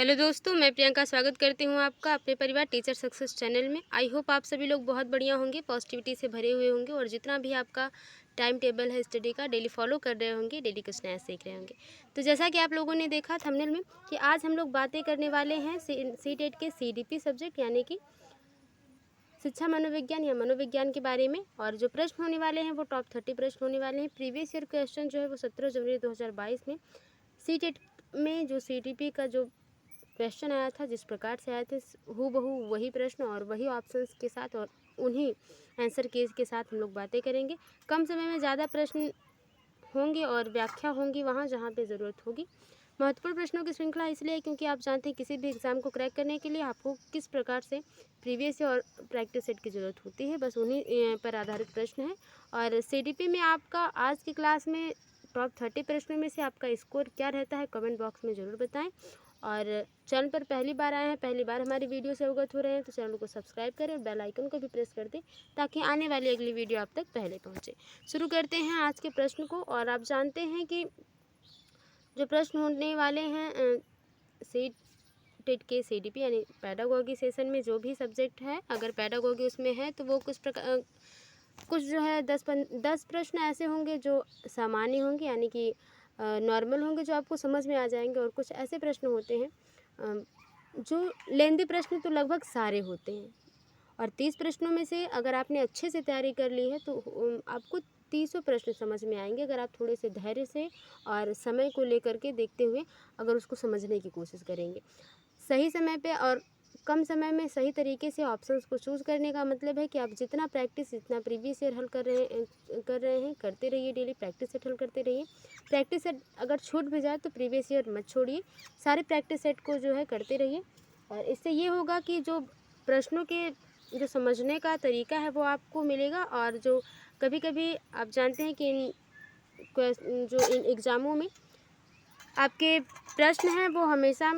Hello दोस्तों, मैं प्रियंका स्वागत करती हूँ आपका अपने परिवार टीचर सक्सेस चैनल में। आई होप आप सभी लोग बहुत बढ़िया होंगे, पॉजिटिविटी से भरे हुए होंगे और जितना भी आपका टाइम टेबल है स्टडी का डेली फॉलो कर रहे होंगे, डेली कुछ नया सीख रहे होंगे। तो जैसा कि आप लोगों ने देखा थंबनेल में कि आज हम लोग बातें करने वाले हैं सीटेट के सीडीपी सब्जेक्ट यानी कि शिक्षा मनोविज्ञान या मनोविज्ञान के बारे में। और जो प्रश्न होने वाले हैं वो टॉप 30 प्रश्न होने वाले हैं। प्रीवियस ईयर क्वेश्चन जो है वो 17 जनवरी 2022 में सीटेट में जो सीडीपी का जो क्वेश्चन आया था, जिस प्रकार से आए थे हूबहू वही प्रश्न और वही ऑप्शंस के साथ और उन्हीं आंसर केस के साथ हम लोग बातें करेंगे। कम समय में ज़्यादा प्रश्न होंगे और व्याख्या होंगी वहाँ जहाँ पे ज़रूरत होगी। महत्वपूर्ण प्रश्नों की श्रृंखला इसलिए क्योंकि आप जानते हैं किसी भी एग्ज़ाम को क्रैक करने के लिए आपको किस प्रकार से प्रीवियस और प्रैक्टिस सेट की ज़रूरत होती है, बस उन्हीं पर आधारित प्रश्न है। और सीडीपी में आपका आज की क्लास में टॉप 30 प्रश्नों में से आपका स्कोर क्या रहता है कमेंट बॉक्स में ज़रूर बताएं। और चैनल पर पहली बार आए हैं, पहली बार हमारी वीडियो से अवगत हो रहे हैं तो चैनल को सब्सक्राइब करें और बेल आइकन को भी प्रेस कर दें ताकि आने वाली अगली वीडियो आप तक पहले पहुंचे। शुरू करते हैं आज के प्रश्न को। और आप जानते हैं कि जो प्रश्न होने वाले हैं सीट टेट के सीडीपी यानी पैडागोगी सेशन में जो भी सब्जेक्ट है, अगर पैडागोगी उसमें है तो वो कुछ जो है 10 प्रश्न ऐसे होंगे जो सामान्य होंगे यानी कि नॉर्मल होंगे जो आपको समझ में आ जाएंगे। और कुछ ऐसे प्रश्न होते हैं जो लेंदी प्रश्न तो लगभग सारे होते हैं। और 30 प्रश्नों में से अगर आपने अच्छे से तैयारी कर ली है तो आपको 30 प्रश्न समझ में आएंगे अगर आप थोड़े से धैर्य से और समय को लेकर के देखते हुए अगर उसको समझने की कोशिश करेंगे सही समय पे और कम समय में सही तरीके से ऑप्शंस को चूज़ करने का मतलब है कि आप जितना प्रैक्टिस जितना प्रीवियस ईयर हल कर रहे हैं करते रहिए। डेली प्रैक्टिस सेट हल करते रहिए। प्रैक्टिस सेट अगर छूट भी जाए तो प्रीवियस ईयर मत छोड़िए, सारे प्रैक्टिस सेट को जो है करते रहिए। और इससे ये होगा कि जो प्रश्नों के जो समझने का तरीका है वो आपको मिलेगा। और जो कभी कभी आप जानते हैं कि इन एग्ज़ामों में आपके प्रश्न हैं वो हमेशा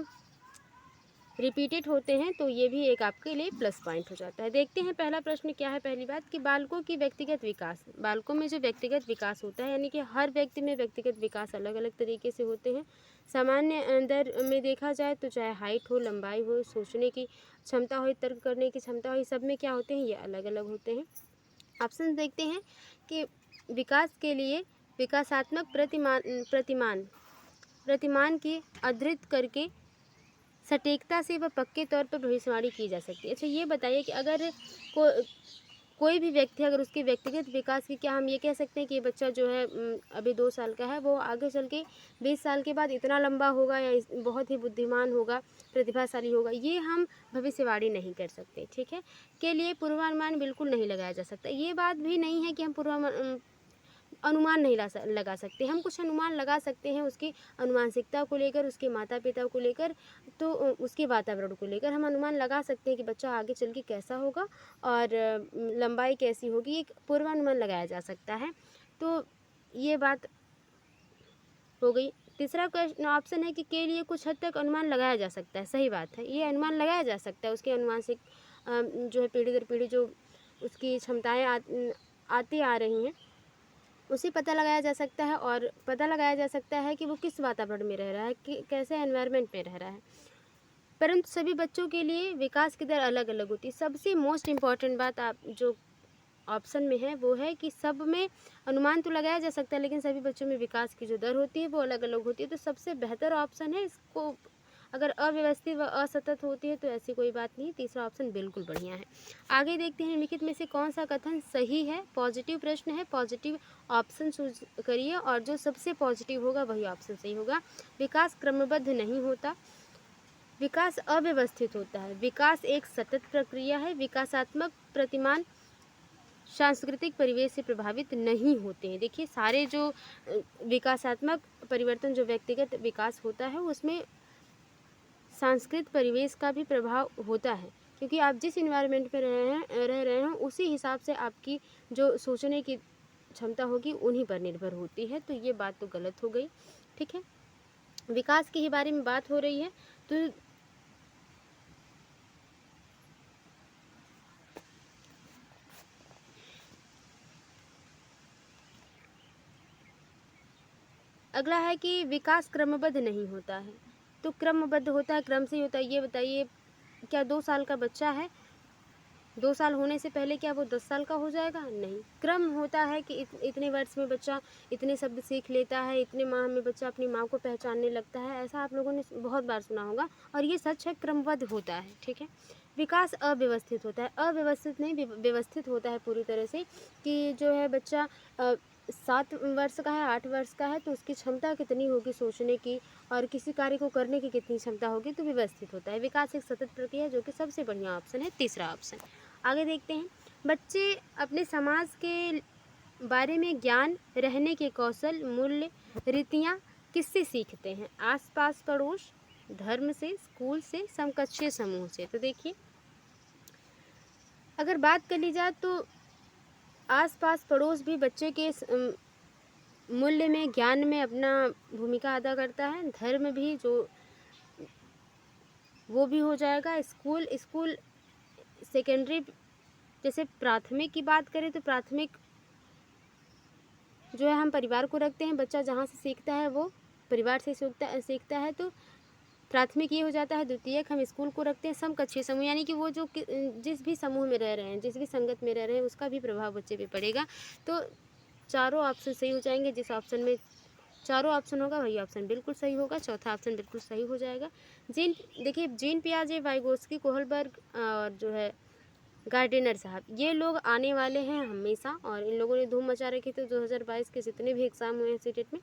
रिपीटेड होते हैं तो ये भी एक आपके लिए प्लस पॉइंट हो जाता है। देखते हैं पहला प्रश्न क्या है। पहली बात कि बालकों की व्यक्तिगत विकास, बालकों में जो व्यक्तिगत विकास होता है यानी कि हर व्यक्ति में व्यक्तिगत विकास अलग अलग तरीके से होते हैं। सामान्य दर में देखा जाए तो चाहे हाइट हो, लंबाई हो, सोचने की क्षमता हो, तर्क करने की क्षमता हो, सब में क्या होते हैं, ये अलग अलग होते हैं। ऑप्शन देखते हैं कि विकास के लिए विकासात्मक प्रतिमान की अधृत करके सटीकता से व पक्के तौर पर भविष्यवाणी की जा सकती है। अच्छा ये बताइए कि अगर कोई भी व्यक्ति अगर उसके व्यक्तिगत विकास की, क्या हम ये कह सकते हैं कि ये बच्चा जो है अभी 2 साल का है, वो आगे चल के 20 साल के बाद इतना लंबा होगा या बहुत ही बुद्धिमान होगा, प्रतिभाशाली होगा, ये हम भविष्यवाणी नहीं कर सकते। ठीक है, के लिए पूर्वानुमान बिल्कुल नहीं लगाया जा सकता। ये बात भी नहीं है कि हम अनुमान नहीं लगा सकते। हम कुछ अनुमान लगा सकते हैं उसकी अनुवांशिकता को लेकर, उसके माता पिता को लेकर, तो उसके वातावरण को लेकर हम अनुमान लगा सकते हैं कि बच्चा आगे चल के कैसा होगा और लंबाई कैसी होगी, एक पूर्वानुमान लगाया जा सकता है। तो ये बात हो गई। तीसरा क्वेश्चन ऑप्शन है कि के लिए कुछ हद तक अनुमान लगाया जा सकता है। सही बात है, ये अनुमान लगाया जा सकता है। उसके अनुवांशिक जो है पीढ़ी दर पीढ़ी जो उसकी क्षमताएँ आती आ रही हैं उसे पता लगाया जा सकता है। और पता लगाया जा सकता है कि वो किस वातावरण में रह रहा है, कि कैसे एनवायरनमेंट में रह रहा है। परंतु सभी बच्चों के लिए विकास की दर अलग अलग होती है। सबसे मोस्ट इम्पॉर्टेंट बात आप जो ऑप्शन में है वो है कि सब में अनुमान तो लगाया जा सकता है लेकिन सभी बच्चों में विकास की जो दर होती है वो अलग अलग होती है। तो सबसे बेहतर ऑप्शन है इसको, अगर अव्यवस्थित व असतत होती है तो ऐसी कोई बात नहीं, तीसरा ऑप्शन बिल्कुल बढ़िया है। आगे देखते हैं निम्नलिखित में से कौन सा कथन सही है। पॉजिटिव प्रश्न है, पॉजिटिव ऑप्शन चूज करिए और जो सबसे पॉजिटिव होगा वही ऑप्शन सही होगा। विकास क्रमबद्ध नहीं होता, विकास अव्यवस्थित होता है, विकास एक सतत प्रक्रिया है, विकासात्मक प्रतिमान सांस्कृतिक परिवेश से प्रभावित नहीं होते हैं। देखिए सारे जो विकासात्मक परिवर्तन जो व्यक्तिगत विकास होता है उसमें सांस्कृतिक परिवेश का भी प्रभाव होता है, क्योंकि आप जिस इन्वायरमेंट में रह रहे हैं उसी हिसाब से आपकी जो सोचने की क्षमता होगी उन्हीं पर निर्भर होती है। तो ये बात तो गलत हो गई। ठीक है, विकास के ही बारे में बात हो रही है तो अगला है कि विकास क्रमबद्ध नहीं होता है। तो क्रमबद्ध होता है, क्रम से ही होता है। ये बताइए, क्या 2 साल का बच्चा है, 2 साल होने से पहले क्या वो 10 साल का हो जाएगा? नहीं। क्रम होता है कि इतने वर्ष में बच्चा इतने शब्द सीख लेता है, इतने माह में बच्चा अपनी माँ को पहचानने लगता है। ऐसा आप लोगों ने बहुत बार सुना होगा और ये सच है, क्रमबद्ध होता है, ठीक है। विकास अव्यवस्थित होता है, अव्यवस्थित नहीं व्यवस्थित होता है पूरी तरह से, कि जो है बच्चा 7 वर्ष का है, 8 वर्ष का है, तो उसकी क्षमता कितनी होगी सोचने की और किसी कार्य को करने की कितनी क्षमता होगी, तो व्यवस्थित होता है। विकास एक सतत प्रक्रिया है, जो कि सबसे बढ़िया ऑप्शन है, तीसरा ऑप्शन। आगे देखते हैं, बच्चे अपने समाज के बारे में ज्ञान, रहने के कौशल, मूल्य, रीतियाँ किससे सीखते हैं? आसपास पड़ोस, धर्म से, स्कूल से, समकक्षीय समूह से। तो देखिए, अगर बात कर ली जाए तो आसपास पड़ोस भी बच्चे के मूल्य में, ज्ञान में अपना भूमिका अदा करता है। धर्म भी, जो वो भी हो जाएगा। स्कूल सेकेंडरी, जैसे प्राथमिक की बात करें तो प्राथमिक जो है हम परिवार को रखते हैं, बच्चा जहाँ से सीखता है वो परिवार से सीखता है, तो प्राथमिक ये हो जाता है। द्वितीयक हम स्कूल को रखते हैं। समकक्षीय समूह यानी कि वो जो जिस भी समूह में रह रहे हैं, जिस भी संगत में रह रहे हैं, उसका भी प्रभाव बच्चे पे पड़ेगा। तो चारों ऑप्शन सही हो जाएंगे। जिस ऑप्शन में चारों ऑप्शन होगा वही ऑप्शन बिल्कुल सही होगा, चौथा ऑप्शन बिल्कुल सही हो जाएगा। देखिए, जीन पियाजे, वाइगोत्स्की, कोहलबर्ग और जो है गार्डिनर साहब, ये लोग आने वाले हैं हमेशा और इन लोगों ने धूम मचा रखी थी 2022 के जितने भी एग्ज़ाम हुए हैं सीटेट में।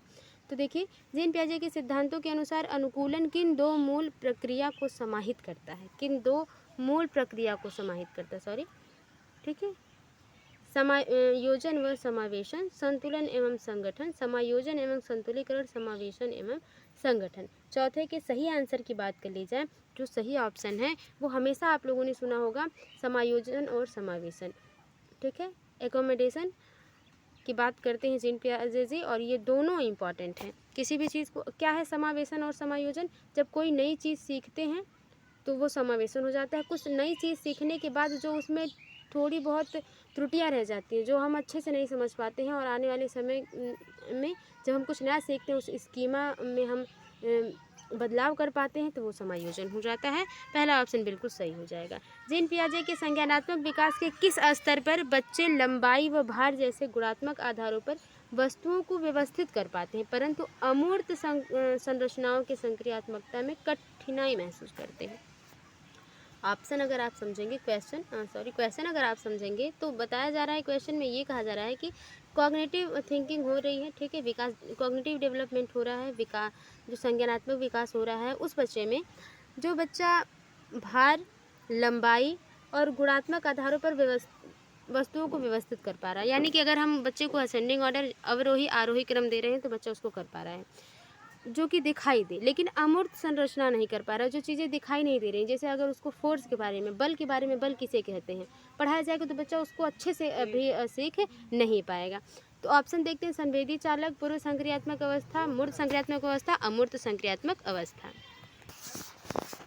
तो देखिए, जीन पियाजे के सिद्धांतों के अनुसार अनुकूलन किन 2 मूल प्रक्रिया को समाहित करता है? किन 2 मूल प्रक्रिया को समाहित करता है, सॉरी, ठीक है। समायोजन व समावेशन, संतुलन एवं संगठन, समायोजन एवं संतुलीकरण, समावेशन एवं संगठन। चौथे के सही आंसर की बात कर ली जाए, जो सही ऑप्शन है वो हमेशा आप लोगों ने सुना होगा, समायोजन और समावेशन, ठीक है। एकोमोडेशन की बात करते हैं जीन पियाजे जी, और ये दोनों इम्पॉर्टेंट हैं। किसी भी चीज़ को, क्या है समावेशन और समायोजन? जब कोई नई चीज़ सीखते हैं तो वो समावेशन हो जाता है। कुछ नई चीज़ सीखने के बाद जो उसमें थोड़ी बहुत त्रुटियां रह जाती हैं, जो हम अच्छे से नहीं समझ पाते हैं, और आने वाले समय में जब हम कुछ नया सीखते हैं, उस स्कीमा में हम बदलाव कर पाते हैं, तो वो समायोजन हो जाता है। पहला ऑप्शन बिल्कुल सही हो जाएगा। जीन पियाजे के संज्ञानात्मक विकास के किस स्तर पर बच्चे लंबाई व भार जैसे गुणात्मक आधारों पर वस्तुओं को व्यवस्थित कर पाते हैं, परंतु अमूर्त संरचनाओं की संक्रियात्मकता में कठिनाई महसूस करते हैं? ऑप्शन अगर आप समझेंगे, क्वेश्चन अगर आप समझेंगे तो बताया जा रहा है, क्वेश्चन में ये कहा जा रहा है कि कॉग्निटिव थिंकिंग हो रही है, ठीक है, विकास, कॉग्निटिव डेवलपमेंट हो रहा है, विकास, जो संज्ञानात्मक विकास हो रहा है उस बच्चे में, जो बच्चा भार, लंबाई और गुणात्मक आधारों पर वस्तुओं को व्यवस्थित कर पा रहा है। यानी कि अगर हम बच्चे को असेंडिंग ऑर्डर, अवरोही आरोही क्रम दे रहे हैं, तो बच्चा उसको कर पा रहा है, जो कि दिखाई दे, लेकिन अमूर्त संरचना नहीं कर पा रहा है, जो चीज़ें दिखाई नहीं दे रही। जैसे अगर उसको फोर्स के बारे में, बल के बारे में, बल किसे कहते हैं, पढ़ाया जाएगा तो बच्चा उसको अच्छे से अभी सीख नहीं पाएगा। तो ऑप्शन देखते हैं, संवेदी चालक, पूर्व संक्रियात्मक अवस्था, मूर्त संक्रियात्मक अवस्था, अमूर्त संक्रियात्मक अवस्था।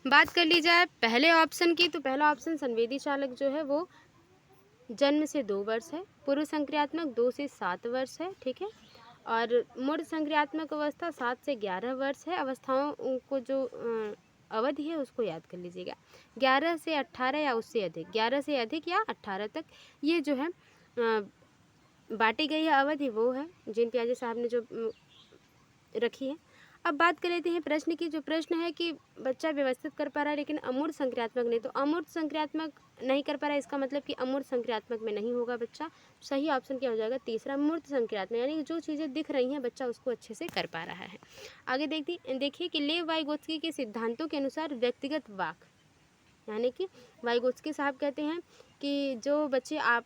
बात कर ली जाए पहले ऑप्शन की, तो पहला ऑप्शन संवेदी चालक जो है वो जन्म से 2 वर्ष है, पूर्व संक्रियात्मक 2 से 7 वर्ष है, ठीक है, और मूर्त संक्रियात्मक अवस्था 7 से 11 वर्ष है। अवस्थाओं को जो अवधि है उसको याद कर लीजिएगा, 11 से 18 या उससे अधिक, 11 से अधिक या 18 तक, ये जो है बांटी गई है अवधि, वो है जीन पियाजे साहब ने जो रखी है। अब बात कर लेते हैं प्रश्न की। जो प्रश्न है कि बच्चा व्यवस्थित कर पा रहा है लेकिन अमूर्त संक्रियात्मक नहीं, तो अमूर्त संक्रियात्मक नहीं कर पा रहा है, इसका मतलब कि अमूर्त संक्रियात्मक में नहीं होगा बच्चा। सही ऑप्शन क्या हो जाएगा? तीसरा, मूर्त संक्रियात्मक, यानी कि जो चीज़ें दिख रही हैं बच्चा उसको अच्छे से कर पा रहा है। आगे देखिए कि लेव वाइगोत्स्की के सिद्धांतों के अनुसार व्यक्तिगत वाक, यानी कि वाइगोत्स्की साहब कहते हैं कि जो बच्चे आप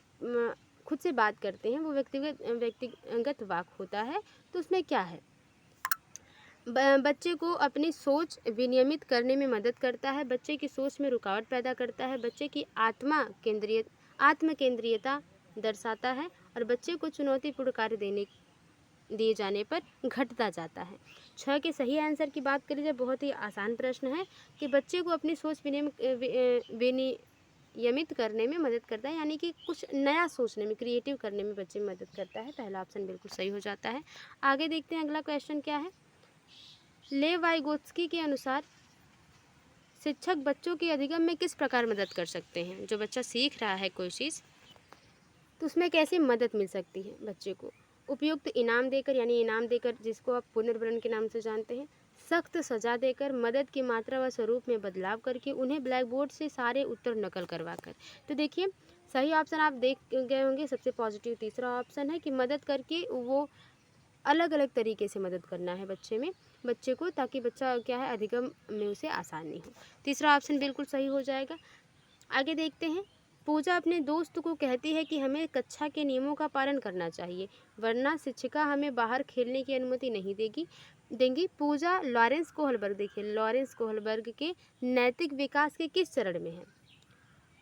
खुद से बात करते हैं वो व्यक्तिगत वाक होता है। तो उसमें क्या है? बच्चे को अपनी सोच विनियमित करने में मदद करता है, बच्चे की सोच में रुकावट पैदा करता है, बच्चे की आत्म केंद्रीयता दर्शाता है, और बच्चे को चुनौतीपूर्ण कार्य दिए जाने पर घटता जाता है। 6 के सही आंसर की बात करी जाए, बहुत ही आसान प्रश्न है कि बच्चे को अपनी सोच विनियमित करने में मदद करता है, यानी कि कुछ नया सोचने में, क्रिएटिव करने में बच्चे में मदद करता है। पहला ऑप्शन बिल्कुल सही हो जाता है। आगे देखते हैं अगला क्वेश्चन क्या है। लेव वाइगोत्स्की के अनुसार शिक्षक बच्चों के अधिगम में किस प्रकार मदद कर सकते हैं? जो बच्चा सीख रहा है कोई चीज़, तो उसमें कैसे मदद मिल सकती है बच्चे को? उपयुक्त इनाम देकर, यानी इनाम देकर जिसको आप पुनर्वरण के नाम से जानते हैं, सख्त सजा देकर, मदद की मात्रा व स्वरूप में बदलाव करके, उन्हें ब्लैक बोर्ड से सारे उत्तर नकल करवा कर। तो देखिए सही ऑप्शन आप देख गए होंगे, सबसे पॉजिटिव तीसरा ऑप्शन है कि मदद करके वो अलग अलग तरीके से मदद करना है बच्चे को, ताकि बच्चा क्या है अधिगम में उसे आसानी हो। तीसरा ऑप्शन बिल्कुल सही हो जाएगा। आगे देखते हैं। पूजा अपने दोस्त को कहती है कि हमें कक्षा के नियमों का पालन करना चाहिए, वरना शिक्षिका हमें बाहर खेलने की अनुमति नहीं देंगी। पूजा लॉरेंस कोहलबर्ग, देखिए लॉरेंस कोहलबर्ग के नैतिक विकास के किस चरण में है?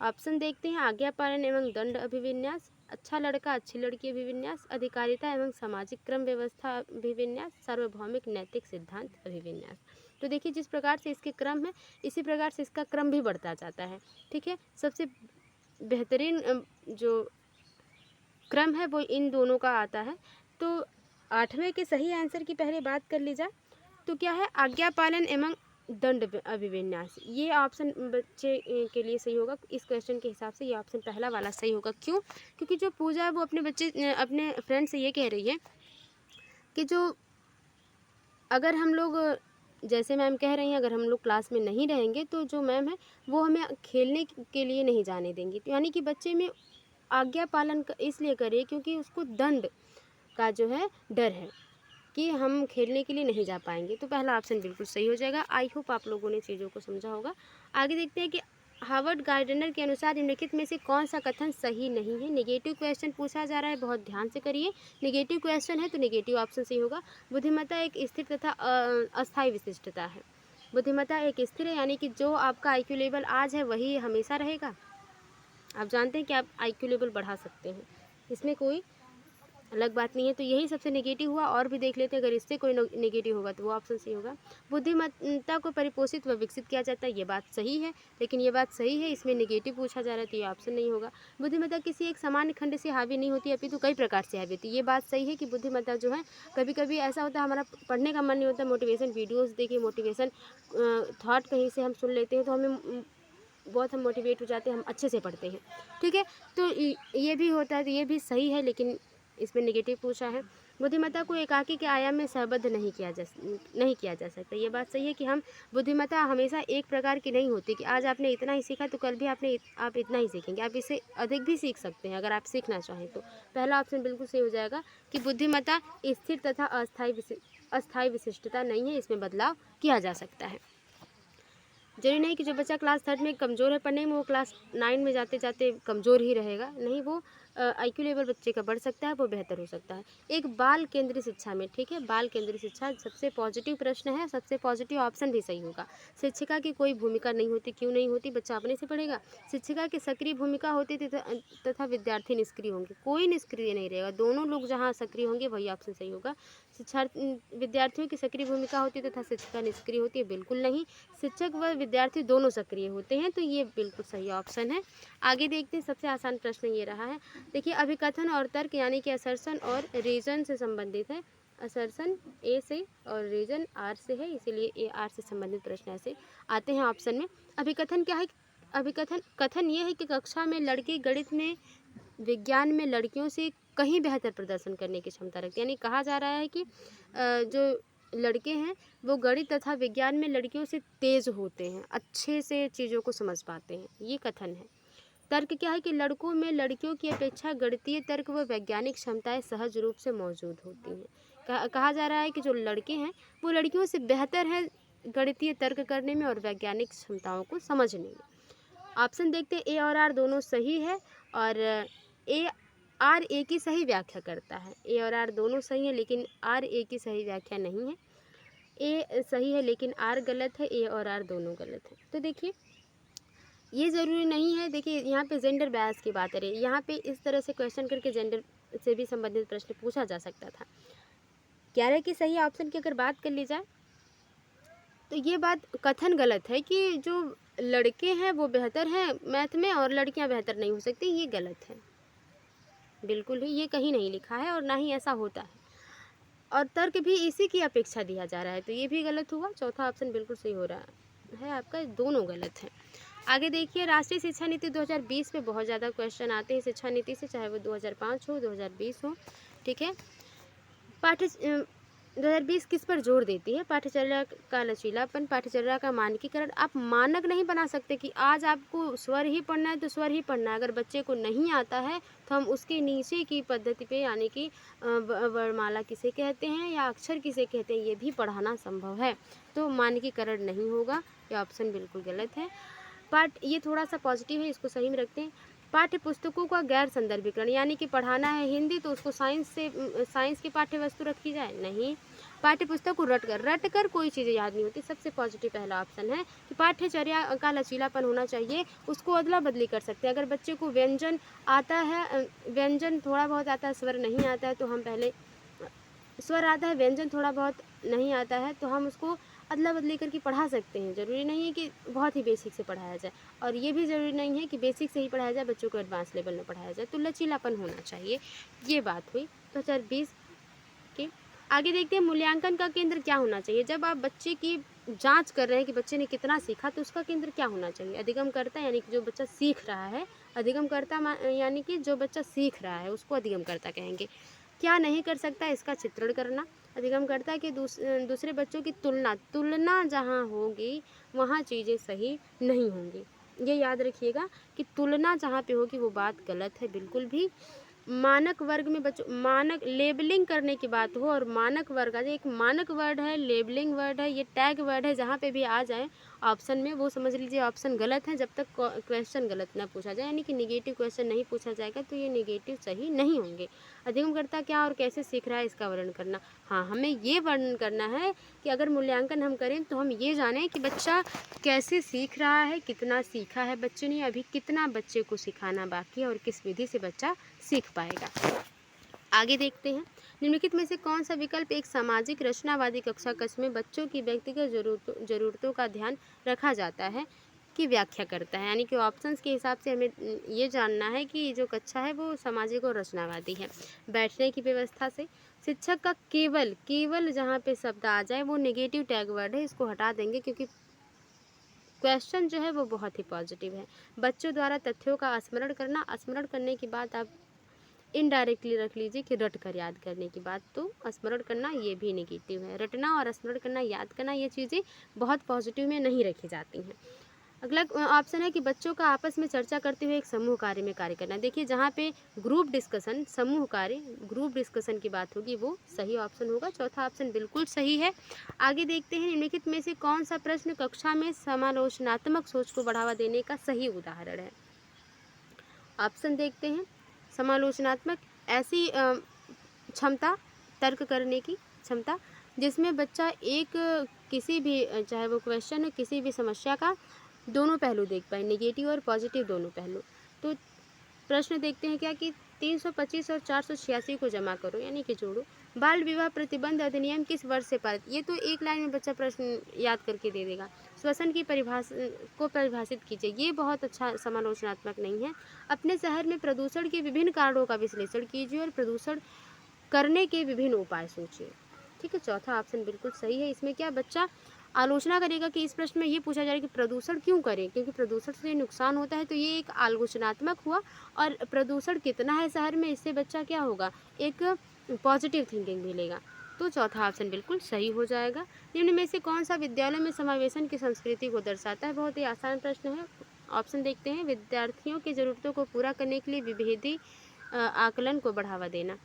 ऑप्शन देखते हैं। आज्ञा पालन एवं दंड अभिविन्यास, अच्छा लड़का अच्छी लड़की अभिविन्यास, अधिकारिता एवं सामाजिक क्रम व्यवस्था अभिविन्यास, सार्वभौमिक नैतिक सिद्धांत अभिविन्यास। तो देखिए जिस प्रकार से इसके क्रम है, इसी प्रकार से इसका क्रम भी बढ़ता जाता है। ठीक है, सबसे बेहतरीन जो क्रम है वो इन दोनों का आता है। तो 8वें के सही आंसर की पहले बात कर ली जाए तो क्या है? आज्ञा पालन एवं दंड अभिविन्यास, ये ऑप्शन बच्चे के लिए सही होगा। इस क्वेश्चन के हिसाब से ये ऑप्शन पहला वाला सही होगा। क्यों? क्योंकि जो पूजा है वो अपने फ्रेंड से ये कह रही है कि जो अगर हम लोग, जैसे मैम कह रही हैं, अगर हम लोग क्लास में नहीं रहेंगे तो जो मैम है वो हमें खेलने के लिए नहीं जाने देंगी। तो यानी कि बच्चे में आज्ञा पालन इसलिए करे क्योंकि उसको दंड का जो है डर है कि हम खेलने के लिए नहीं जा पाएंगे। तो पहला ऑप्शन बिल्कुल सही हो जाएगा। आई होप आप लोगों ने चीज़ों को समझा होगा। आगे देखते हैं कि हार्वर्ड गार्डनर के अनुसार निम्नलिखित में से कौन सा कथन सही नहीं है? नेगेटिव क्वेश्चन पूछा जा रहा है, बहुत ध्यान से करिए। नेगेटिव क्वेश्चन है तो नेगेटिव ऑप्शन सही होगा। बुद्धिमत्ता एक स्थिर तथा अस्थायी विशिष्टता है। बुद्धिमत्ता एक स्थिर है, यानी कि जो आपका IQ लेवल आज है वही हमेशा रहेगा। आप जानते हैं कि आप IQ लेवल बढ़ा सकते हैं, इसमें कोई अलग बात नहीं है। तो यही सबसे नेगेटिव हुआ। और भी देख लेते हैं, अगर इससे कोई नेगेटिव होगा तो वो ऑप्शन सही होगा। बुद्धिमत्ता को परिपोषित व विकसित किया जाता है, ये बात सही है, लेकिन ये बात सही है, इसमें नेगेटिव पूछा जा रहा है तो ये ऑप्शन नहीं होगा। बुद्धिमत्ता किसी एक सामान्य खंड से हावी नहीं होती, अपितु कई प्रकार से हावी होती है, ये बात सही है कि बुद्धिमत्ता जो है कभी कभी ऐसा होता है हमारा पढ़ने का मन नहीं होता, मोटिवेशन वीडियोज़ देखिए, मोटिवेशन थॉट कहीं से हम सुन लेते हैं तो हमें बहुत हम मोटिवेट हो जाते हैं, हम अच्छे से पढ़ते हैं। ठीक है, तो ये भी होता है, तो ये भी सही है, लेकिन इसमें नेगेटिव पूछा है। बुद्धिमत्ता को एकाकी के आयाम में सहबद्ध नहीं किया जा सकता, ये बात सही है कि हम बुद्धिमत्ता हमेशा एक प्रकार की नहीं होती कि आज आपने इतना ही सीखा तो कल भी आप इतना ही सीखेंगे, आप इससे अधिक भी सीख सकते हैं अगर आप सीखना चाहें तो। पहला ऑप्शन बिल्कुल सही हो जाएगा कि बुद्धिमत्ता स्थिर तथा अस्थायी विशिष्टता नहीं है, इसमें बदलाव किया जा सकता है। जरूरी नहीं कि जो बच्चा क्लास 3 में कमज़ोर है पढ़ने में वो क्लास 9 में जाते जाते कमज़ोर ही रहेगा, नहीं, वो IQ लेवल बच्चे का बढ़ सकता है, वो बेहतर हो सकता है। एक बाल केंद्रीय शिक्षा में, ठीक है, बाल केंद्रीय शिक्षा सबसे पॉजिटिव प्रश्न है, सबसे पॉजिटिव ऑप्शन भी सही होगा। शिक्षिका की कोई भूमिका नहीं होती, क्यों नहीं होती? बच्चा अपने से पढ़ेगा। शिक्षिका की सक्रिय भूमिका होती तथा विद्यार्थी निष्क्रिय होंगे, कोई निष्क्रिय नहीं रहेगा, दोनों लोग जहाँ सक्रिय होंगे वही ऑप्शन सही होगा। विद्यार्थियों की सक्रिय भूमिका होती है तथा शिक्षिका निष्क्रिय होती है, बिल्कुल नहीं, शिक्षक व विद्यार्थी दोनों सक्रिय होते हैं, तो ये बिल्कुल सही ऑप्शन है। आगे देखते हैं, सबसे आसान प्रश्न ये रहा है। देखिए अभिकथन और तर्क यानी कि असर्शन और रीजन से संबंधित है। असर्शन A से और रीजन R से है, इसीलिए ये R से संबंधित प्रश्न ऐसे आते हैं ऑप्शन में। अभिकथन क्या है? कथन ये है कि कक्षा में लड़के गणित में, विज्ञान में लड़कियों से कहीं बेहतर प्रदर्शन करने की क्षमता रखते हैं, यानी कहा जा रहा है कि जो लड़के हैं वो गणित तथा विज्ञान में लड़कियों से तेज़ होते हैं, अच्छे से चीज़ों को समझ पाते हैं, ये कथन है। तर्क क्या है कि लड़कों में लड़कियों की अपेक्षा गणितीय तर्क व वैज्ञानिक क्षमताएं सहज रूप से मौजूद होती हैं। कहा जा रहा है कि जो लड़के हैं वो लड़कियों से बेहतर हैं गणितीय तर्क करने में और वैज्ञानिक क्षमताओं को समझने में। ऑप्शन देखते हैं, A और R दोनों सही है और A की सही व्याख्या करता है। A और R दोनों सही हैं, लेकिन R A की सही व्याख्या नहीं है। A सही है लेकिन R गलत है, A और R दोनों गलत है। तो देखिए ये ज़रूरी नहीं है, देखिए यहाँ पे जेंडर बायस की बात है, यहाँ पे इस तरह से क्वेश्चन करके जेंडर से भी संबंधित प्रश्न पूछा जा सकता था। 11 की सही ऑप्शन की अगर बात कर ली जाए तो ये बात कथन गलत है कि जो लड़के हैं वो बेहतर हैं मैथ में और लड़कियां बेहतर नहीं हो सकती, ये गलत है, बिल्कुल ही ये कहीं नहीं लिखा है और ना ही ऐसा होता है। और तर्क भी इसी की अपेक्षा दिया जा रहा है, तो ये भी गलत हुआ। चौथा ऑप्शन बिल्कुल सही हो रहा है, है आपका, दोनों गलत है। आगे देखिए, राष्ट्रीय शिक्षा नीति 2020 में बहुत ज़्यादा क्वेश्चन आते हैं शिक्षा नीति से, चाहे वो 2005 हो 2020 हो, ठीक है। 2020 किस पर जोर देती है? पाठ्यचर्या का लचीलापन, पाठ्यचर्या का मानकीकरण। आप मानक नहीं बना सकते कि आज आपको स्वर ही पढ़ना है तो स्वर ही पढ़ना है। अगर बच्चे को नहीं आता है तो हम उसके नीचे की पद्धति पे, यानी कि वर्णमाला किसे कहते हैं या अक्षर किसे कहते हैं, ये भी पढ़ाना संभव है। तो मानकीकरण नहीं होगा, ये ऑप्शन बिल्कुल गलत है। ये थोड़ा सा पॉजिटिव है, इसको सही में रखते हैं। पाठ्य पुस्तकों का गैर संदर्भीकरण, यानी कि पढ़ाना है हिंदी तो उसको साइंस की पाठ्य वस्तु रखी जाए, नहीं। पाठ्य पुस्तक को रट कर कोई चीज़ें याद नहीं होती, सबसे पॉजिटिव पहला ऑप्शन है कि पाठ्यचर्या का लचीलापन होना चाहिए, उसको अदला बदली कर सकते हैं। अगर बच्चे को व्यंजन आता है, व्यंजन थोड़ा बहुत आता है, स्वर नहीं आता है तो हम पहले स्वर आता है, व्यंजन थोड़ा बहुत नहीं आता है तो हम उसको अदला बदली करके पढ़ा सकते हैं। ज़रूरी नहीं है कि बहुत ही बेसिक से पढ़ाया जाए, और ये भी ज़रूरी नहीं है कि बेसिक से ही पढ़ाया जाए, बच्चों को एडवांस लेवल में पढ़ाया जाए। तो लचीलापन होना चाहिए, ये बात हुई 2020 की। आगे देखते हैं, मूल्यांकन का केंद्र क्या होना चाहिए? जब आप बच्चे की जांच कर रहे हैं कि बच्चे ने कितना सीखा, तो उसका केंद्र क्या होना चाहिए? अधिगमकर्ता, यानी कि जो बच्चा सीख रहा है। अधिगमकर्ता यानी कि जो बच्चा सीख रहा है उसको अधिगमकर्ता कहेंगे। क्या नहीं कर सकता? इसका चित्रण करना। अधिगमकर्ता के दूसरे बच्चों की तुलना जहाँ होगी वहाँ चीज़ें सही नहीं होंगी। ये याद रखिएगा कि तुलना जहाँ पे होगी वो बात गलत है बिल्कुल भी। मानक वर्ग में बच्चों, मानक लेबलिंग करने की बात हो और मानक वर्ग आ जाए, एक मानक वर्ड है, लेबलिंग वर्ड है, ये टैग वर्ड है, जहाँ पे भी आ जाए ऑप्शन में वो समझ लीजिए ऑप्शन गलत है, जब तक क्वेश्चन गलत ना पूछा जाए, यानी कि निगेटिव क्वेश्चन नहीं पूछा जाएगा तो ये निगेटिव सही नहीं होंगे। अधिगमकर्ता क्या और कैसे सीख रहा है इसका वर्णन करना। हाँ, हमें ये वर्णन करना है कि अगर मूल्यांकन हम करें तो हम ये जानें कि बच्चा कैसे सीख रहा है, कितना सीखा है बच्चे ने, अभी कितना बच्चे को सिखाना बाकी है और किस विधि से बच्चा सीख पाएगा। आगे देखते हैं, निम्नलिखित में से कौन सा विकल्प एक सामाजिक रचनावादी कक्षा कक्ष में बच्चों की व्यक्तिगत जरूरतों का ध्यान रखा जाता है की व्याख्या करता है। यानी कि ऑप्शंस के हिसाब से हमें ये जानना है कि जो कक्षा है वो सामाजिक और रचनावादी है। बैठने की व्यवस्था से, शिक्षक का केवल जहाँ पे शब्द आ जाए वो नेगेटिव टैग वर्ड है, इसको हटा देंगे क्योंकि क्वेश्चन जो है वो बहुत ही पॉजिटिव है। बच्चों द्वारा तथ्यों का स्मरण करना, स्मरण करने की बात आप इनडायरेक्टली रख लीजिए कि रट कर याद करने की बात, तो स्मरण करना ये भी नेगेटिव है। रटना और स्मरण करना, याद करना, ये चीज़ें बहुत पॉजिटिव में नहीं रखी जाती हैं। अगला ऑप्शन है कि बच्चों का आपस में चर्चा करते हुए एक समूह कार्य में कार्य करना। देखिए, जहाँ पे ग्रुप डिस्कशन, समूह कार्य, ग्रुप डिस्कशन की बात होगी वो सही ऑप्शन होगा। चौथा ऑप्शन बिल्कुल सही है। आगे देखते हैं, निम्नलिखित में से कौन सा प्रश्न कक्षा में समालोचनात्मक सोच को बढ़ावा देने का सही उदाहरण है। ऑप्शन देखते हैं, समालोचनात्मक ऐसी क्षमता, तर्क करने की क्षमता जिसमें बच्चा एक किसी भी चाहे वो क्वेश्चन हो, किसी भी समस्या का दोनों पहलू देख पाए, नेगेटिव और पॉजिटिव दोनों पहलू। तो प्रश्न देखते हैं क्या कि 325 और 486 को जमा करो, यानी कि जोड़ो। बाल विवाह प्रतिबंध अधिनियम किस वर्ष से पारित? ये तो एक लाइन में बच्चा प्रश्न याद करके दे देगा। श्वसन की परिभाषित कीजिए, ये बहुत अच्छा समालोचनात्मक नहीं है। अपने शहर में प्रदूषण के विभिन्न कारणों का विश्लेषण कीजिए और प्रदूषण करने के विभिन्न उपाय सोचिए। ठीक है, चौथा ऑप्शन बिल्कुल सही है। इसमें क्या बच्चा आलोचना करेगा कि इस प्रश्न में ये पूछा जा रहा है कि प्रदूषण क्यों करें, क्योंकि प्रदूषण से नुकसान होता है, तो ये एक आलोचनात्मक हुआ। और प्रदूषण कितना है शहर में, इससे बच्चा क्या होगा, एक पॉजिटिव थिंकिंग मिलेगा। तो चौथा ऑप्शन बिल्कुल सही हो जाएगा। निम्न में से कौन सा विद्यालय में समावेशन की संस्कृति को दर्शाता है? बहुत ही आसान प्रश्न है। ऑप्शन देखते हैं, विद्यार्थियों की ज़रूरतों को पूरा करने के लिए विभेदी आकलन को बढ़ावा देना,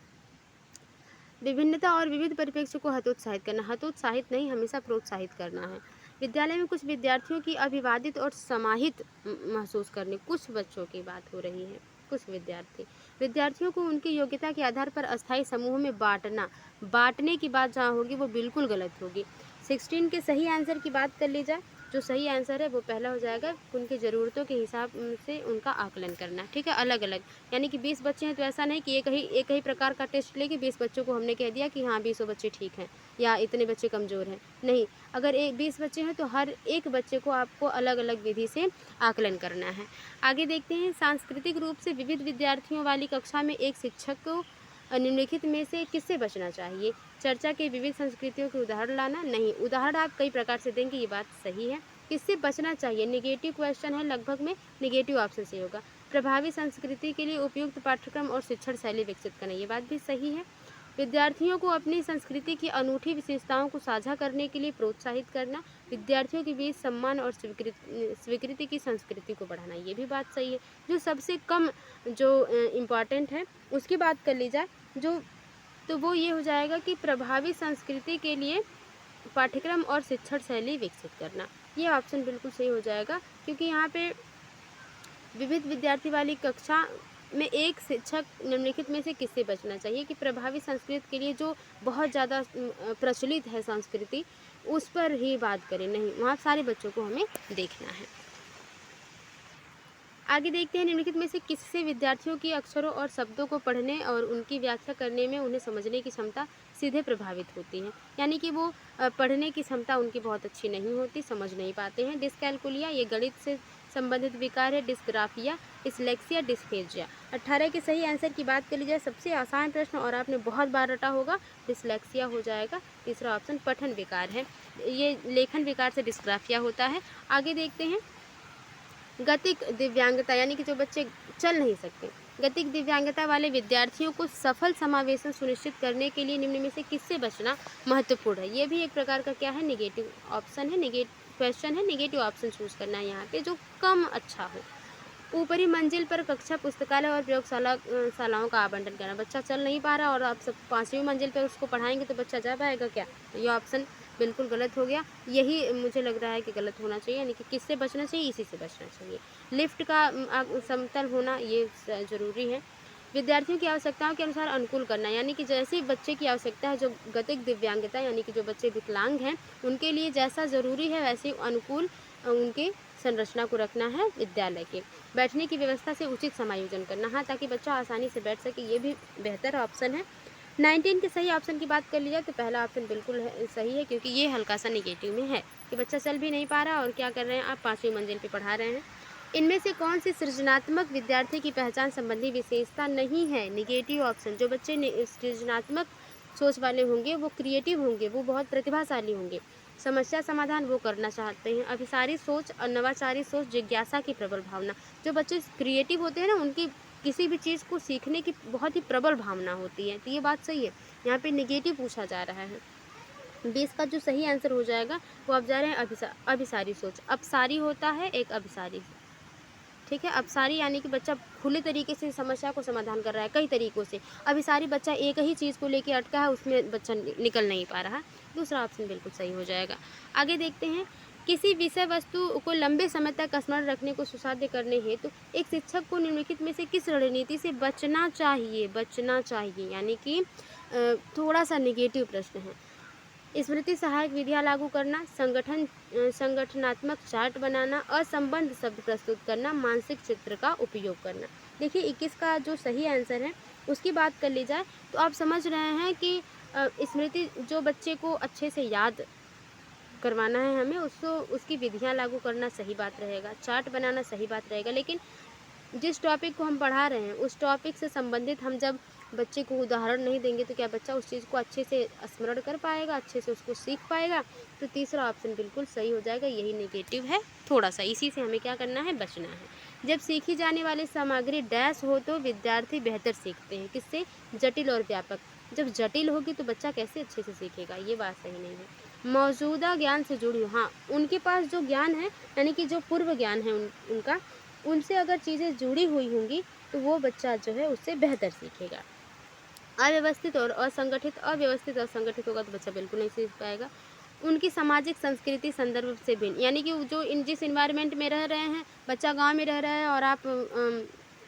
विभिन्नता और विविध परिप्रेक्ष्य को हतोत्साहित करना, हतोत्साहित नहीं, हमेशा प्रोत्साहित करना है। विद्यालय में कुछ विद्यार्थियों की अभिवादित और समाहित महसूस करने, कुछ बच्चों की बात हो रही है, कुछ विद्यार्थियों को उनकी योग्यता के आधार पर अस्थायी समूह में बांटने की बात जहाँ होगी वो बिल्कुल गलत होगी। 16 के सही आंसर की बात कर ली जाए, जो सही आंसर है वो पहला हो जाएगा, उनकी ज़रूरतों के हिसाब से उनका आकलन करना। ठीक है, अलग अलग, यानी कि 20 बच्चे हैं तो ऐसा नहीं कि एक ही प्रकार का टेस्ट लेके 20 बच्चों को हमने कह दिया कि हाँ 20 बच्चे ठीक हैं या इतने बच्चे कमज़ोर हैं। नहीं, अगर 20 बच्चे हैं तो हर एक बच्चे को आपको अलग अलग विधि से आकलन करना है। आगे देखते हैं, सांस्कृतिक रूप से विविध विद्यार्थियों वाली कक्षा में एक शिक्षक को निम्नलिखित में से किससे बचना चाहिए? चर्चा के विविध संस्कृतियों के उदाहरण लाना, नहीं, उदाहरण आप कई प्रकार से देंगे, ये बात सही है। किससे बचना चाहिए, निगेटिव क्वेश्चन है, लगभग में निगेटिव ऑप्शन सही होगा। प्रभावी संस्कृति के लिए उपयुक्त पाठ्यक्रम और शिक्षण शैली विकसित करना, ये बात भी सही है। विद्यार्थियों को अपनी संस्कृति की अनूठी विशेषताओं को साझा करने के लिए प्रोत्साहित करना, विद्यार्थियों के बीच सम्मान और स्वीकृति की संस्कृति को बढ़ाना, ये भी बात सही है। जो सबसे कम जो इम्पॉर्टेंट है उसकी बात कर ली जाए जो, तो वो ये हो जाएगा कि प्रभावी संस्कृति के लिए पाठ्यक्रम और शिक्षण शैली विकसित करना, ये ऑप्शन बिल्कुल सही हो जाएगा। क्योंकि यहाँ पे विविध विद्यार्थी वाली कक्षा में एक शिक्षक निम्नलिखित में से किससे बचना चाहिए, कि प्रभावी संस्कृत के लिए जो बहुत ज़्यादा प्रचलित है संस्कृति, उस पर ही बात करें, नहीं, वहाँ सारे बच्चों को हमें देखना है। आगे देखते हैं, निम्नलिखित में से किससे विद्यार्थियों की अक्षरों और शब्दों को पढ़ने और उनकी व्याख्या करने में उन्हें समझने की क्षमता सीधे प्रभावित होती है, यानी कि वो पढ़ने की क्षमता उनकी बहुत अच्छी नहीं होती, समझ नहीं पाते हैं। डिस्कैल्कुलिया, ये गणित से संबंधित विकार है। Dysgraphia, dyslexia, dysphagia. 18 के सही आंसर की बात कर ली जाए, सबसे आसान प्रश्न और आपने बहुत बार रटा होगा, डिसलेक्सिया हो जाएगा। तीसरा ऑप्शन पठन विकार है, ये लेखन विकार से डिस्ग्राफिया होता है। आगे देखते हैं, गतिक दिव्यांगता, यानी कि जो बच्चे चल नहीं सकते, गतिक दिव्यांगता वाले विद्यार्थियों को सफल समावेशन सुनिश्चित करने के लिए निम्न में से किससे बचना महत्वपूर्ण है, ये भी एक प्रकार का क्या है, निगेटिव ऑप्शन है, निगेटिव क्वेश्चन है, निगेटिव ऑप्शन चूज करना है यहाँ पे जो कम अच्छा हो। ऊपरी मंजिल पर कक्षा, पुस्तकालय और शालाओं का आवंटन करना, बच्चा चल नहीं पा रहा और आप सब 5वीं मंजिल पर उसको पढ़ाएंगे तो बच्चा जा पाएगा क्या, तो ये ऑप्शन बिल्कुल गलत हो गया। यही मुझे लग रहा है कि गलत होना चाहिए, यानी कि किससे बचना चाहिए, इसी से बचना चाहिए। लिफ्ट का समतल होना ये ज़रूरी है। विद्यार्थियों की आवश्यकताओं के अनुसार अनुकूल करना, यानी कि जैसे बच्चे की आवश्यकता है, जो गतिक दिव्यांगता यानी कि जो बच्चे विकलांग हैं उनके लिए जैसा ज़रूरी है वैसे अनुकूल उनके संरचना को रखना है विद्यालय के। बैठने की व्यवस्था से उचित समायोजन करना, हाँ, ताकि बच्चा आसानी से बैठ सके, ये भी बेहतर ऑप्शन है। 19 के सही ऑप्शन की बात कर ली जाए तो पहला ऑप्शन बिल्कुल सही है, क्योंकि ये हल्का सा निगेटिव में है कि बच्चा चल भी नहीं पा रहा और क्या कर रहे हैं आप, 5वीं मंजिल पे पढ़ा रहे हैं। इनमें से कौन सी सृजनात्मक विद्यार्थी की पहचान संबंधी विशेषता नहीं है, निगेटिव ऑप्शन। जो बच्चे सृजनात्मक सोच वाले होंगे, वो क्रिएटिव होंगे, वो बहुत प्रतिभाशाली होंगे, समस्या समाधान वो करना चाहते हैं, अभिसारी सोच और नवाचारी सोच, जिज्ञासा की प्रबल भावना। जो बच्चे क्रिएटिव होते हैं ना, उनकी किसी भी चीज़ को सीखने की बहुत ही प्रबल भावना होती है, तो ये बात सही है। यहाँ पे निगेटिव पूछा जा रहा है। 20 का जो सही आंसर हो जाएगा वो आप जा रहे हैं अभिसारी सोच। अपसारी होता है एक अभिसारी, ठीक है। अपसारी यानी कि बच्चा खुले तरीके से समस्या को समाधान कर रहा है कई तरीक़ों से। अभिसारी बच्चा एक ही चीज़ को लेके अटका है, उसमें बच्चा निकल नहीं पा रहा। दूसरा ऑप्शन बिल्कुल सही हो जाएगा। आगे देखते हैं, किसी विषय वस्तु को लंबे समय तक स्मरण रखने को सुसाध्य करने हेतु एक शिक्षक को निम्नलिखित में से किस रणनीति से बचना चाहिए, यानी कि थोड़ा सा निगेटिव प्रश्न है। स्मृति सहायक विधियाँ लागू करना, संगठनात्मक चार्ट बनाना, असंबद्ध शब्द प्रस्तुत करना, मानसिक चित्र का उपयोग करना। देखिए 21 का जो सही आंसर है उसकी बात कर ली जाए तो आप समझ रहे हैं कि स्मृति जो बच्चे को अच्छे से याद करवाना है हमें, उसको उसकी विधियाँ लागू करना सही बात रहेगा, चार्ट बनाना सही बात रहेगा। लेकिन जिस टॉपिक को हम पढ़ा रहे हैं उस टॉपिक से संबंधित हम जब बच्चे को उदाहरण नहीं देंगे तो क्या बच्चा उस चीज़ को अच्छे से स्मरण कर पाएगा, अच्छे से उसको सीख पाएगा। तो तीसरा ऑप्शन बिल्कुल सही हो जाएगा, यही नेगेटिव है थोड़ा सा, इसी से हमें क्या करना है, बचना है। जब सीखी जाने वाली सामग्री डैश हो तो विद्यार्थी बेहतर सीखते हैं, किससे, जटिल और व्यापक। जब जटिल होगी तो बच्चा कैसे अच्छे से सीखेगा, ये बात सही नहीं है। मौजूदा ज्ञान से जुड़ी हो, हाँ, उनके पास जो ज्ञान है यानी कि जो पूर्व ज्ञान है उनका, उनसे अगर चीज़ें जुड़ी हुई होंगी तो वो बच्चा जो है उससे बेहतर सीखेगा। अव्यवस्थित और असंगठित होगा तो बच्चा बिल्कुल नहीं सीख पाएगा। उनकी सामाजिक संस्कृति संदर्भ से भिन्न, यानी कि जो जिस इन्वायरमेंट में रह रहे हैं, बच्चा गांव में रह रहा है और आप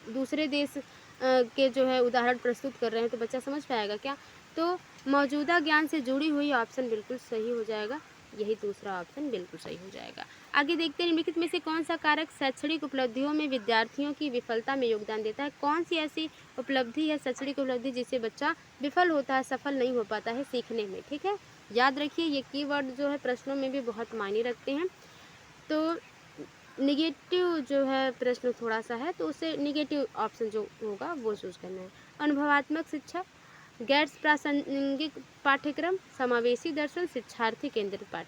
दूसरे देश के जो है उदाहरण प्रस्तुत कर रहे हैं तो बच्चा समझ पाएगा क्या। तो मौजूदा ज्ञान से जुड़ी हुई ऑप्शन बिल्कुल सही हो जाएगा, यही दूसरा ऑप्शन बिल्कुल सही हो जाएगा। आगे देखते हैं, निम्नलिखित में से कौन सा कारक शैक्षणिक उपलब्धियों में विद्यार्थियों की विफलता में योगदान देता है। कौन सी ऐसी उपलब्धि है, शैक्षणिक उपलब्धि, जिससे बच्चा विफल होता है, सफल नहीं हो पाता है सीखने में, ठीक है। याद रखिए ये कीवर्ड जो है प्रश्नों में भी बहुत मायने रखते हैं। तो निगेटिव जो है प्रश्न थोड़ा सा है तो उसे निगेटिव ऑप्शन जो होगा वो चूज करना है। अनुभवात्मक शिक्षा, गैर प्रासंगिक पाठ्यक्रम, समावेशी दर्शन, शिक्षार्थी केंद्रित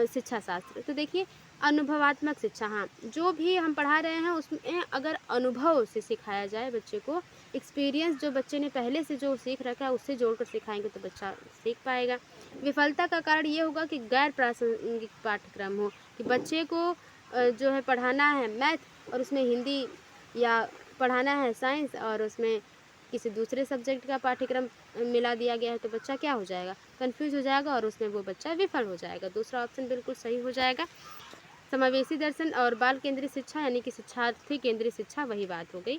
शिक्षा शास्त्र। तो देखिए अनुभवात्मक शिक्षा, हाँ जो भी हम पढ़ा रहे हैं उसमें अगर अनुभव से सिखाया जाए बच्चे को, एक्सपीरियंस जो बच्चे ने पहले से जो सीख रखा है उससे जोड़कर सिखाएंगे तो बच्चा सीख पाएगा। विफलता का कारण ये होगा कि गैर प्रासंगिक पाठ्यक्रम हो, कि बच्चे को जो है पढ़ाना है मैथ और उसमें हिंदी, या पढ़ाना है साइंस और उसमें किसी दूसरे सब्जेक्ट का पाठ्यक्रम मिला दिया गया है, तो बच्चा क्या हो जाएगा, कंफ्यूज हो जाएगा और उसमें वो बच्चा विफल हो जाएगा। दूसरा ऑप्शन बिल्कुल सही हो जाएगा। समावेशी दर्शन और बाल केंद्रित शिक्षा यानी कि शिक्षार्थी केंद्रित शिक्षा, वही बात हो गई।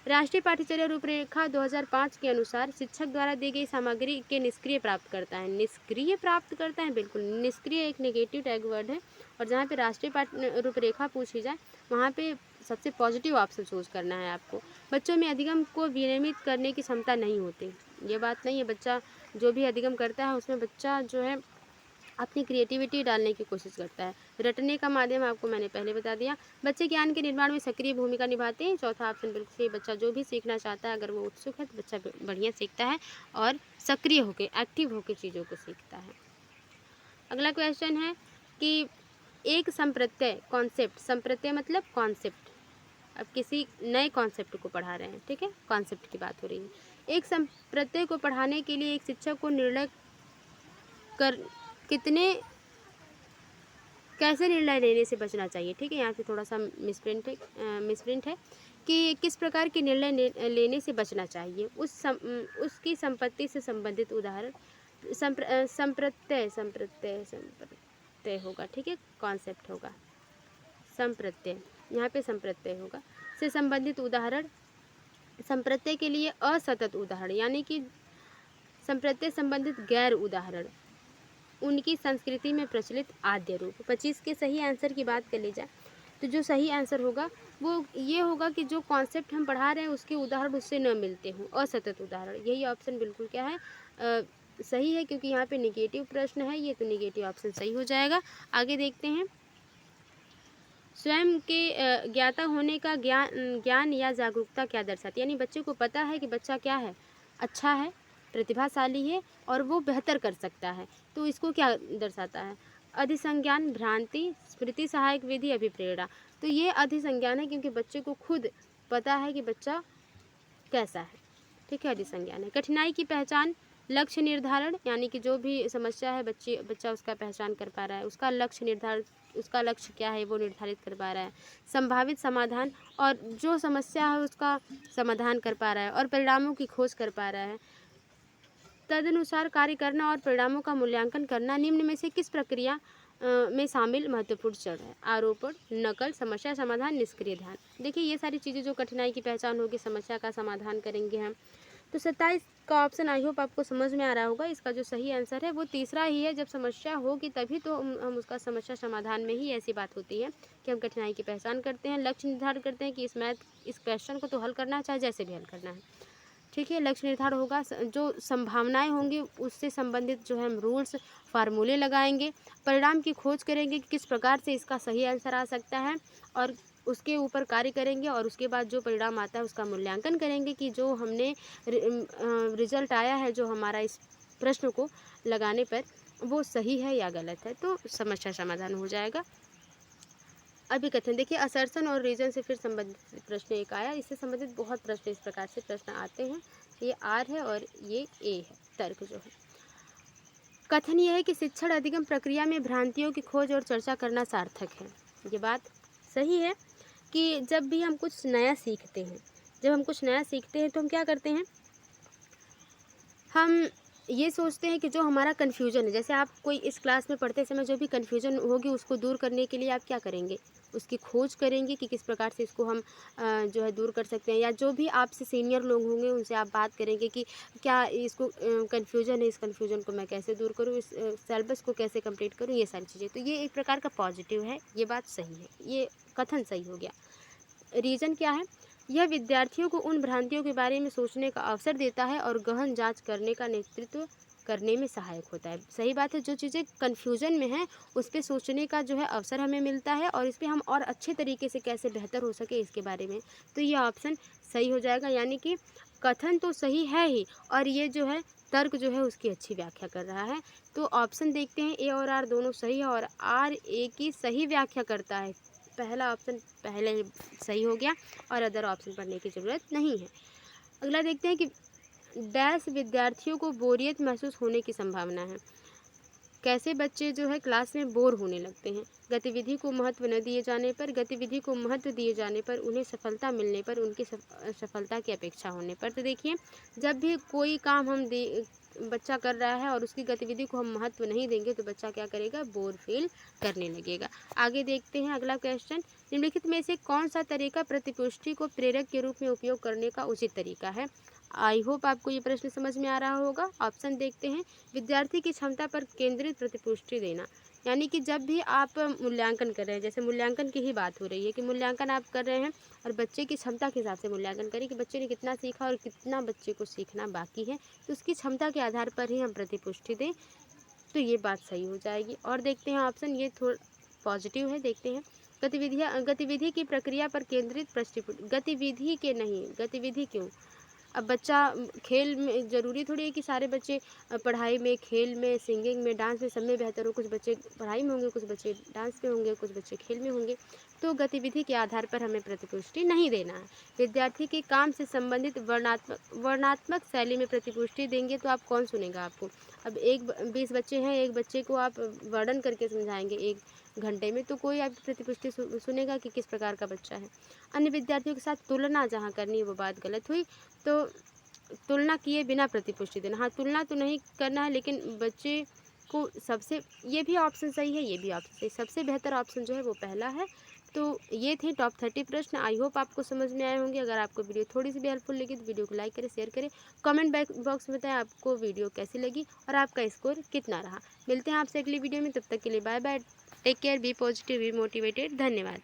राष्ट्रीय पाठ्यचर्या रूपरेखा 2005 के अनुसार शिक्षक द्वारा दी गई सामग्री के निष्क्रिय प्राप्त करता है। निष्क्रिय प्राप्त करता है, बिल्कुल निष्क्रिय एक नेगेटिव टैग वर्ड है, और जहाँ पे राष्ट्रीय रूपरेखा पूछी जाए वहाँ पे सबसे पॉजिटिव ऑप्शन चूज करना है आपको। बच्चों में अधिगम को विनियमित करने की क्षमता नहीं होती, ये बात नहीं है। बच्चा जो भी अधिगम करता है उसमें बच्चा जो है अपनी क्रिएटिविटी डालने की कोशिश करता है। रटने का माध्यम आपको मैंने पहले बता दिया। बच्चे ज्ञान के निर्माण में सक्रिय भूमिका निभाते हैं, चौथा ऑप्शन बिल्कुल सही। बच्चा जो भी सीखना चाहता है अगर वो उत्सुक है तो बच्चा बढ़िया सीखता है और सक्रिय होकर एक्टिव होकर चीज़ों को सीखता है। अगला क्वेश्चन है कि एक संप्रत्यय कॉन्सेप्ट, संप्रत्यय मतलब कॉन्सेप्ट, अब किसी नए कॉन्सेप्ट को पढ़ा रहे हैं, ठीक है, कॉन्सेप्ट की बात हो रही है। एक संप्रत्यय को पढ़ाने के लिए एक शिक्षक को निर्णय कर कैसे निर्णय लेने से बचना चाहिए, ठीक है, यहाँ पे थोड़ा सा मिसप्रिंट है कि किस प्रकार के निर्णय लेने से बचना चाहिए, उसकी संपत्ति से संबंधित उदाहरण। संप्रत्यय संप्रत्यय संप्रत्यय होगा, ठीक है, कॉन्सेप्ट होगा संप्रत्यय, यहाँ पे संप्रत्यय होगा, से संबंधित उदाहरण। संप्रत्यय के लिए असतत उदाहरण यानी कि संप्रत्यय संबंधित गैर उदाहरण, उनकी संस्कृति में प्रचलित आद्य रूप। 25 के सही आंसर की बात कर ली जाए तो जो सही आंसर होगा वो ये होगा कि जो कॉन्सेप्ट हम पढ़ा रहे हैं उसके उदाहरण उससे न मिलते हों, असतत उदाहरण। यही ऑप्शन बिल्कुल क्या है, सही है, क्योंकि यहाँ पे निगेटिव प्रश्न है ये, तो निगेटिव ऑप्शन सही हो जाएगा। आगे देखते हैं। स्वयं के ज्ञाता होने का ज्ञान या जागरूकता क्या दर्शाती है, यानी बच्चे को पता है कि बच्चा क्या है, अच्छा है, प्रतिभाशाली है और वो बेहतर कर सकता है, तो इसको क्या दर्शाता है, अधिसंज्ञान, भ्रांति, स्मृति सहायक विधि, अभिप्रेरणा। तो ये अधिसंज्ञान है क्योंकि बच्चे को खुद पता है कि बच्चा कैसा है, ठीक है, अधिसंज्ञान है। कठिनाई की पहचान, लक्ष्य निर्धारण, यानी कि जो भी समस्या है बच्चा उसका पहचान कर पा रहा है, उसका लक्ष्य निर्धारण, उसका लक्ष्य क्या है वो निर्धारित कर पा रहा है। संभावित समाधान, और जो समस्या है उसका समाधान कर पा रहा है और परिणामों की खोज कर पा रहा है। तदनुसार कार्य करना और परिणामों का मूल्यांकन करना निम्न में से किस प्रक्रिया में शामिल महत्वपूर्ण चरण है, आरोपण, नकल, समस्या समाधान, निष्क्रिय ध्यान। देखिए ये सारी चीज़ें जो कठिनाई की पहचान होगी, समस्या का समाधान करेंगे हम, तो 27 का ऑप्शन आई होप आपको समझ में आ रहा होगा। इसका जो सही आंसर है वो तीसरा ही है, जब समस्या होगी तभी तो हम उसका समस्या समाधान में ही ऐसी बात होती है कि हम कठिनाई की पहचान करते हैं, लक्ष्य निर्धारण करते हैं कि इस क्वेश्चन को तो हल करना है, चाहे जैसे भी हल करना है, ठीक है। लक्ष्य निर्धारण होगा, जो संभावनाएं होंगी उससे संबंधित जो है हम रूल्स फार्मूले लगाएंगे। परिणाम की खोज करेंगे कि किस प्रकार से इसका सही आंसर आ सकता है और उसके ऊपर कार्य करेंगे, और उसके बाद जो परिणाम आता है उसका मूल्यांकन करेंगे कि जो हमने रिजल्ट आया है जो हमारा इस प्रश्न को लगाने पर वो सही है या गलत है, तो समस्या समाधान हो जाएगा। अभी कथन देखिए, असर्शन और रीजन से फिर संबंधित प्रश्न एक आया, इससे संबंधित बहुत प्रश्न इस प्रकार से प्रश्न आते हैं। ये आर है और ये ए है, तर्क जो है। कथन यह है कि शिक्षण अधिगम प्रक्रिया में भ्रांतियों की खोज और चर्चा करना सार्थक है। ये बात सही है कि जब भी हम कुछ नया सीखते हैं, तो हम क्या करते हैं, हम ये सोचते हैं कि जो हमारा कन्फ्यूजन है, जैसे आप कोई इस क्लास में पढ़ते समय जो भी कन्फ्यूजन होगी उसको दूर करने के लिए आप क्या करेंगे, उसकी खोज करेंगे कि किस प्रकार से इसको हम जो है दूर कर सकते हैं, या जो भी आपसे सीनियर लोग होंगे उनसे आप बात करेंगे कि क्या इसको कन्फ्यूजन है, इस कन्फ्यूजन को मैं कैसे दूर करूँ, इस सिलेबस को कैसे कंप्लीट करूँ, ये सारी चीज़ें। तो ये एक प्रकार का पॉजिटिव है, ये बात सही है, ये कथन सही हो गया। रीजन क्या है, यह विद्यार्थियों को उन भ्रांतियों के बारे में सोचने का अवसर देता है और गहन जांच करने का नेतृत्व करने में सहायक होता है। सही बात है, जो चीज़ें कन्फ्यूजन में हैं उस पर सोचने का जो है अवसर हमें मिलता है और इस पर हम और अच्छे तरीके से कैसे बेहतर हो सके इसके बारे में, तो ये ऑप्शन सही हो जाएगा। यानी कि कथन तो सही है ही, और ये जो है तर्क जो है उसकी अच्छी व्याख्या कर रहा है। तो ऑप्शन देखते हैं, ए और आर दोनों सही है और आर ए की सही व्याख्या करता है। पहला ऑप्शन पहले ही सही हो गया और अदर ऑप्शन पढ़ने की ज़रूरत नहीं है। अगला देखते हैं कि डैश विद्यार्थियों को बोरियत महसूस होने की संभावना है। कैसे बच्चे जो है क्लास में बोर होने लगते हैं। गतिविधि को महत्व न दिए जाने पर, गतिविधि को महत्व दिए जाने पर, उन्हें सफलता मिलने पर, उनकी सफलता की अपेक्षा होने पर। तो देखिए, जब भी कोई काम बच्चा कर रहा है और उसकी गतिविधि को हम महत्व नहीं देंगे तो बच्चा क्या करेगा, बोर फील करने लगेगा। आगे देखते हैं अगला क्वेश्चन, निम्नलिखित में से कौन सा तरीका प्रतिपुष्टि को प्रेरक के रूप में उपयोग करने का उचित तरीका है। आई होप आपको ये प्रश्न समझ में आ रहा होगा। ऑप्शन देखते हैं, विद्यार्थी की क्षमता पर केंद्रित प्रतिपुष्टि देना, यानी कि जब भी आप मूल्यांकन कर रहे हैं, जैसे मूल्यांकन की ही बात हो रही है कि मूल्यांकन आप कर रहे हैं और बच्चे की क्षमता के हिसाब से मूल्यांकन करें कि बच्चे ने कितना सीखा और कितना बच्चे को सीखना बाकी है, तो उसकी क्षमता के आधार पर ही हम प्रतिपुष्टि दें, तो ये बात सही हो जाएगी। और देखते हैं ऑप्शन, ये थोड़ा पॉजिटिव है, देखते हैं, गतिविधि की प्रक्रिया पर केंद्रित प्रतिपुष्टि, गतिविधि के नहीं, गतिविधि क्यों। अब बच्चा खेल में, ज़रूरी थोड़ी है कि सारे बच्चे पढ़ाई में, खेल में, सिंगिंग में, डांस में सब में बेहतर हो। कुछ बच्चे पढ़ाई में होंगे, कुछ बच्चे डांस में होंगे, कुछ बच्चे खेल में होंगे। तो गतिविधि के आधार पर हमें प्रतिपुष्टि नहीं देना है। विद्यार्थी के काम से संबंधित वर्णात्मक शैली में प्रतिपुष्टि देंगे तो आप कौन सुनेगा आपको। अब 20 बच्चे हैं, एक बच्चे को आप वर्णन करके समझाएंगे 1 घंटे में, तो कोई आपकी प्रतिपुष्टि सुनेगा कि किस प्रकार का बच्चा है। अन्य विद्यार्थियों के साथ तुलना जहाँ करनी है वो बात गलत हुई। तो तुलना किए बिना प्रतिपुष्टि देना, हाँ तुलना तो नहीं करना है, लेकिन बच्चे को सबसे, ये भी ऑप्शन सही है, ये भी ऑप्शन सही, सबसे बेहतर ऑप्शन जो है वो पहला है। तो ये थे टॉप 30 प्रश्न। आई होप आपको समझ में आए होंगे। अगर आपको वीडियो थोड़ी सी भी हेल्पफुल लगी तो वीडियो को लाइक करें, शेयर करें, कमेंट बॉक्स में बताएं आपको वीडियो कैसी लगी और आपका स्कोर कितना रहा। मिलते हैं आपसे अगली वीडियो में, तब तक के लिए bye bye, take care, be positive, be motivated. धन्यवाद।